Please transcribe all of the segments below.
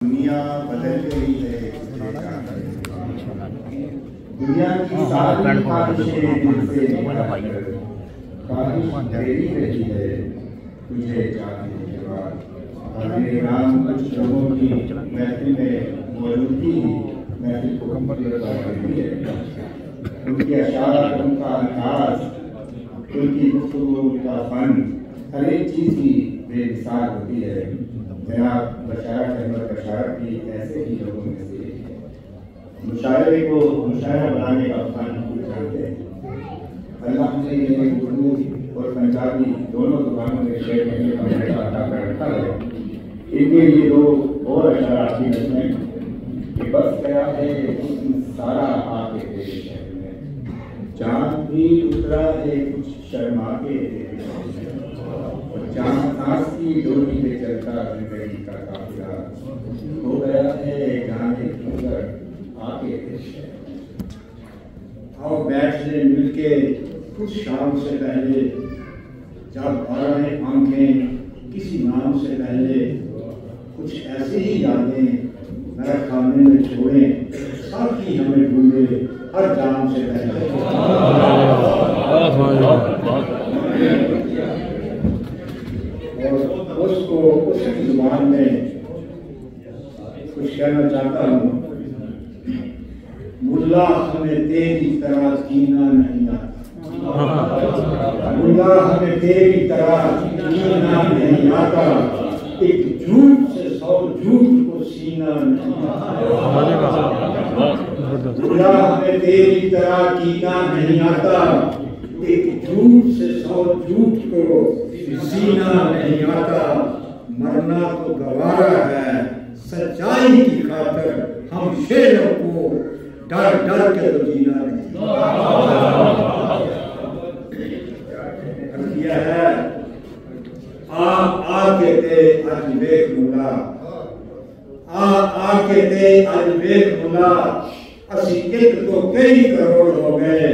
دنیا بدل گئی ہے، دنیا کی ساری خواہشیں دل سے خواہش تیری رہی ہے تجھے چاہنے کے بعد. میرے نام کچھ لوگوں کی محفل میں موجودگی محفل کو خوبصورت بناتی ہے. ان کے اشعار، ان کا انداز، ان کی گفتگو، ان کا فن، ہر ایک چیز کی بے مثال ہوتی ہے. جناب بشارت احمد بشارت بھی ایسے ہی لوگوں میں سے ایک ہے. مشاعرے کو مشاعرہ بنانے کا فن خوب جانتے ہیں. اللہ نے انہیں اردو اور پنجابی دونوں زبانوں میں شعر کہنے کا موقع عطا کر رکھا ہے. ان کے لیے دو اور اشعار کی نظمیں کہ بس گیا ہے حسن سارا آ کے تیرے شہر میں، چاند بھی اترا ہے کچھ شرما کے تیرے شہر میں، چاند سانس کی ڈوری پہ چلتا زندگی کا قافلہ، ہو گیا ہے جانے کیوں آ کے تیرے شہر میں. آؤ بیٹھ لیں مل کے کچھ شام سے پہلے، جب آرائیں آنکھیں کسی نام سے پہلے، کچھ ایسی ہی یادیں میرے خانے میں چھوڑیں، ساتھی ہمیں ڈھونڈے ہر جام سے پہلے. اور اس کو اس کی زبان میں کچھ کہنا چاہتا ہوں. ملا ہمیں تیری طرح جینا نہیں آتا، ملا ہمیں تیری طرح جینا نہیں آتا، ایک جھوٹ سے 100 جھوٹ کو سینا نہیں آتا. ملا ہمیں تیری طرح جینا نہیں آتا، ایک جھوٹ سے 100 جھوٹ کو سینا نہیں آتا. مرنا تو گوارا ہے سچائی کی خاطر، ہم شیروں کو ڈر ڈر کے تو جینا نہیں کیا ہے. آ کے تے اج ویکھ ملا، آ کے تے اج ویکھ ملا، اسی ایک تو کئی کروڑ ہو گئے،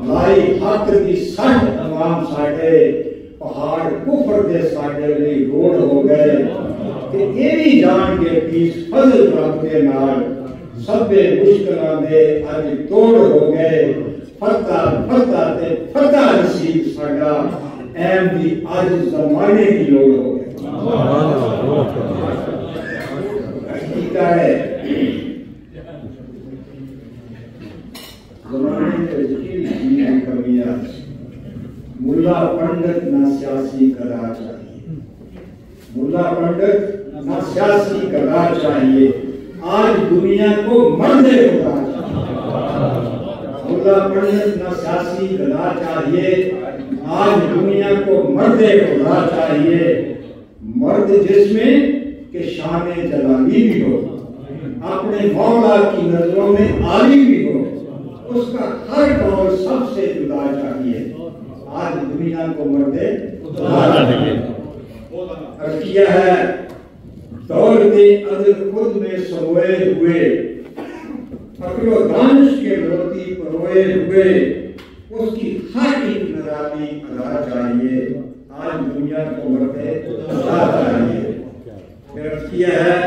لائی حق دی سٹ تمام ساڈے، پہاڑ کفر دے ساڈے لئی روڑ ہو گئے. تے یہ بھی جان کے پیس فضل رب دے نال، سبے مشکلاں دے اج توڑ ہو گئے. فتح فتح تے فتح نصیب ساڈا، ایم دی اج زمانے کی لوڑ ہو گئے. حقیقت ہے زمانے میں یقین کمیاں. ملا پنڈت نہ سیاسی گدا چاہیے، ملا پنڈت نہ سیاسی گدا چاہیے، آج دنیا کو مرد خدا چاہیے. ملا پنڈت نہ سیاسی گدا چاہیے، آج دنیا کو مرد خدا چاہیے. مرد جس میں کہ شان جلالی بھی ہو، اپنے مولا کی نظروں میں عالی بھی ہو، اس کا ہر قول سب سے جدا چاہیے. آج دنیا کو مرد خدا چاہیے. کیا ہے دولت عدل خود میں سموئے ہوئے، عقل و دانش کے موتی پروئے ہوئے، اس کی ہر ایک نرامی ادا چاہیے. آج دنیا کو مرد خدا چاہیے. پھر کیا ہے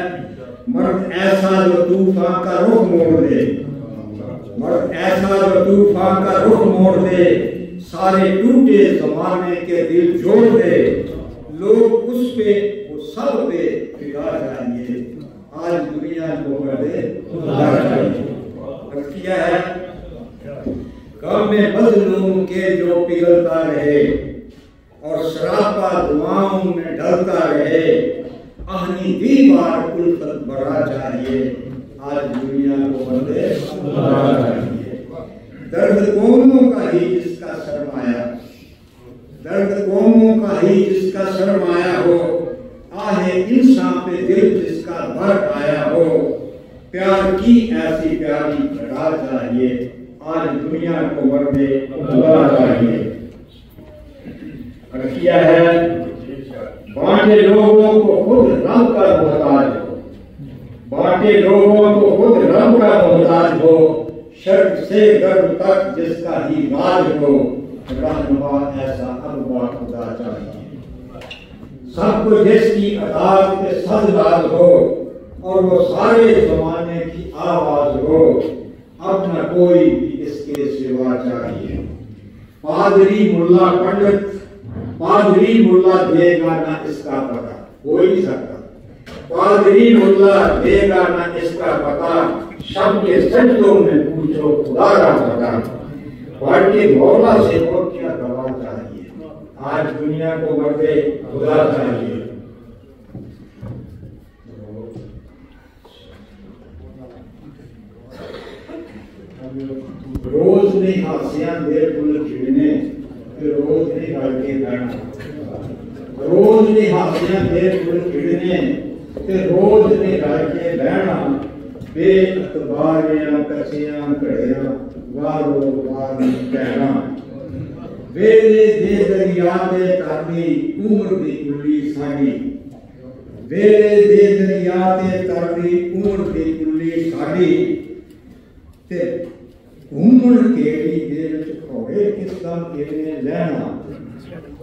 مرد ایسا جو طوفان کا رخ موڑ دے، مرد ایسا جو طوفان کا رخ موڑ دے، سارے ٹوٹے زمانے کے دل جوڑ دے. لوگ اس پہ وہ سب پہ فدا چاہیے. آج دنیا کو مرد خدا چاہیے. کیا ہے غم میں مظلوم کے جو پگھلتا رہے، اور سراپا دعاؤں میں ڈلتا رہے، آہنی دیوار الفت بڑا چاہیے. آج دنیا کو مرد خدا چاہیے. درد قوموں کا ہی جس کا سرمایہ، درد قوموں کا ہی جس کا سرمایہ ہو، آہ انسان پہ دل جس کا بھر آیا ہو، پیار کی ایسی پیاری بڑا چاہیے. آج دنیا کو مرد خدا چاہیے. کیا ہے بانٹے لوگوں کو خود رب کا محتاج ہو، بانٹے لوگوں کو خود رب کا محتاج ہو، شرق سے غرب تک جس کا ہی راج ہو، رہنما ایسا ابوا خدا چاہیے. سب کو جس کی عطا پہ سجدہ ہو، اور وہ سارے زمانے کی آواز ہو، اب نہ کوئی بھی اس کے سوا چاہیے۔ پادری ملا پنڈت، پادری ملا دے گا نہ اس کا پتہ، ہو ہی نہیں سکتا۔ پادری ملا دے گا نہ اس کا پتہ، شب کے سجدوں میں پوچھو خدا کا پتہ۔ پارٹی مولا سے اور کیا گواہ چاہیے، آج دنیا کو مرد خدا چاہیے۔ روز نہیں ہاسیاں دے پل کھڑنے، روز نہیں گھر کے بیٹھنا، روز نہیں ہاسیاں دے پل کھڑنے، روز نہیں گھر کے بیٹھنا، بے اعتباریاں کچیاں کڑیاں وارو وار کہنا، ویلے دے دریا دے تاکی عمر دی کلی ساڈی، ویلے دے دریا دے تاکی عمر دی کلی ساڈی، تے گھومن کیڑی دے وچ کھوڑے کس دم کیڑے لینا،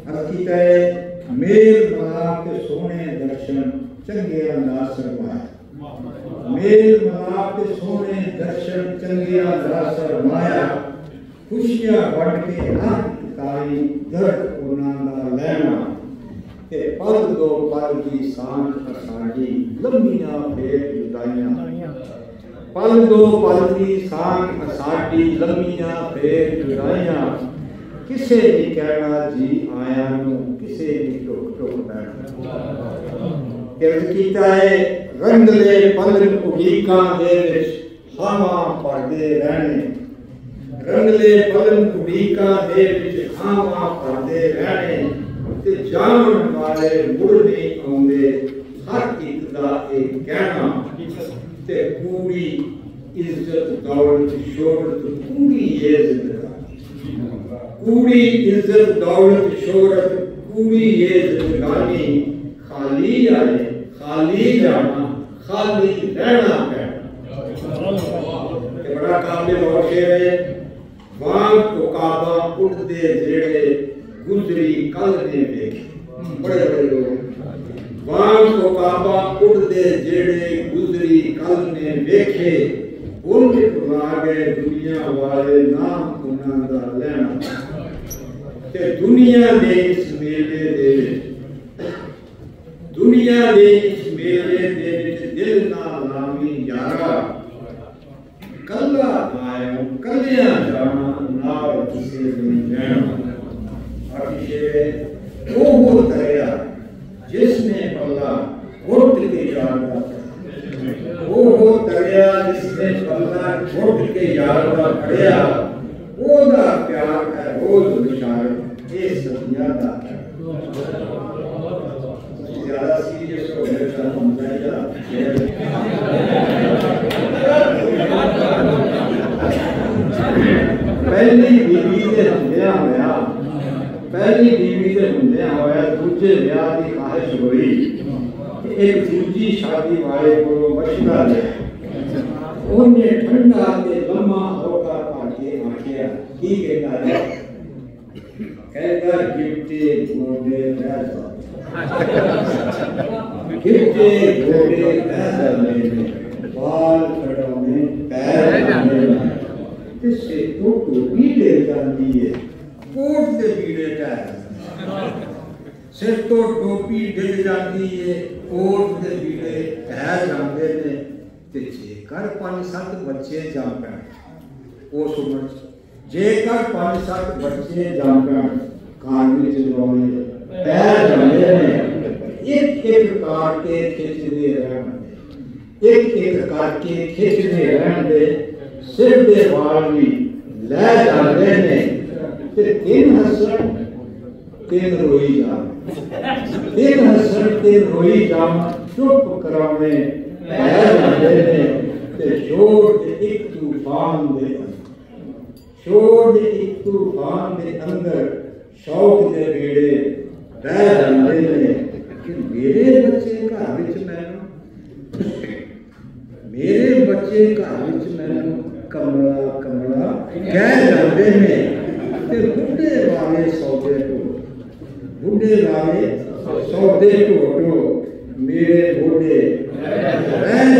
حقیقت ہے میل ملاپ کے سونے درشن چنگے انداز سرمایا، میل ملاپ کے سونے درشن چنگے انداز سرمایا، خوشیاں بڑھ کے ہر تائی درد انہاں دا لینا، کہ پل دو پل کی سانچ اساڈی لمبیاں پھیر جدائیاں، پل دو پل کی سانگ اساڈی لمبیاں پھیر جدائیاں، کسے بھی کہنا جی آیا نو، کسے بھی ٹک ٹک بیٹھنا۔ عرض کیتا ہے رنگلے پلن اڈیکاں دے وچ ہاواں پردے رہنے، رنگلے پلن اڈیکاں دے وچ ہاواں پردے رہنے، تے جان والے مڑ نہیں آوندے، ہر ایک دا ایک کہنا، تے پوری عزت دولت شہرت پوری یہ زندگانی، پوری عزت دولت شہرت پوری یہ زندگانی، خالی آئے خالی جانا خالی رہنا پڑنا۔ یہ بڑا قابل اور شعر ہے، وانگ کو کعبہ اٹھ دے جیڑے گزری کل نے دیکھے، بڑے بڑے لوگ، وانگ کو کعبہ اٹھ دے جیڑے گزری کل نے دیکھے، ان کے بلا گئے دنیا والے نام انہاں دا لینا، کہ دنیا دے اس میلے دے، دنیا دے اس میلے دے دل نہ لامی یارا، کلا آیا کلیاں جانا نال کسے نہیں جانا۔ وہ دریا جس نے پلا گھٹ کے یاردا، وہ دریا جس نے پلا گھٹ کے یاردا پڑیا، وہ دا پیار ہے روز بشارت اے صدیاں دا۔ زیادہ سیریس ہو گئے پہلی بیوی دے ہندیاں ہویا، پہلی بیوی دے ہندیاں ہویا دوجے بیاہ دی خواہش ہوئی، ایک دوجی شادی والے کو مشورہ دے، انہیں ٹھنڈا تے لمحہ ہو کر پا کے آکھیا کی کہتا ہے، کہتا گفٹے گھوڑے رہتا، گفٹے گھوڑے رہتا میں بال کڑونے پیر جانے، اس سے تو ٹوپی لے جاندی ہے کوٹ دے بیڑے ٹہر، سر تو ٹوپی ڈل جاندی ہے کوٹ دے بیڑے ٹہر جاندے نے، تے جے کر 5-7 بچے جام پہ وہ سمجھ، جے کر 5-7 بچے جام پہ کانوی چلوانے ٹہر جاندے نے، ایک ایک کار کے کھچ دے رہن دے، ایک ایک کار کے کھچ دے رہن دے، سر دے وال بھی لے جاندے نے، تے تین حسن تین روئی جام، تین حسن تین روئی جام چپ کراونے پہر جاندے نے، تے شور دے ایک طوفان دے اندر، شور دے ایک طوفان دے اندر شوق دے بیڑے بہ جاندے نے، کہ میرے بچے گھر وچ مینوں، میرے بچے گھر وچ مینوں کملا کملا کہہ جاندے نے، تے بڈھے والے سودے ٹو، بڈھے والے سودے ٹو میرے بوڑھے رہ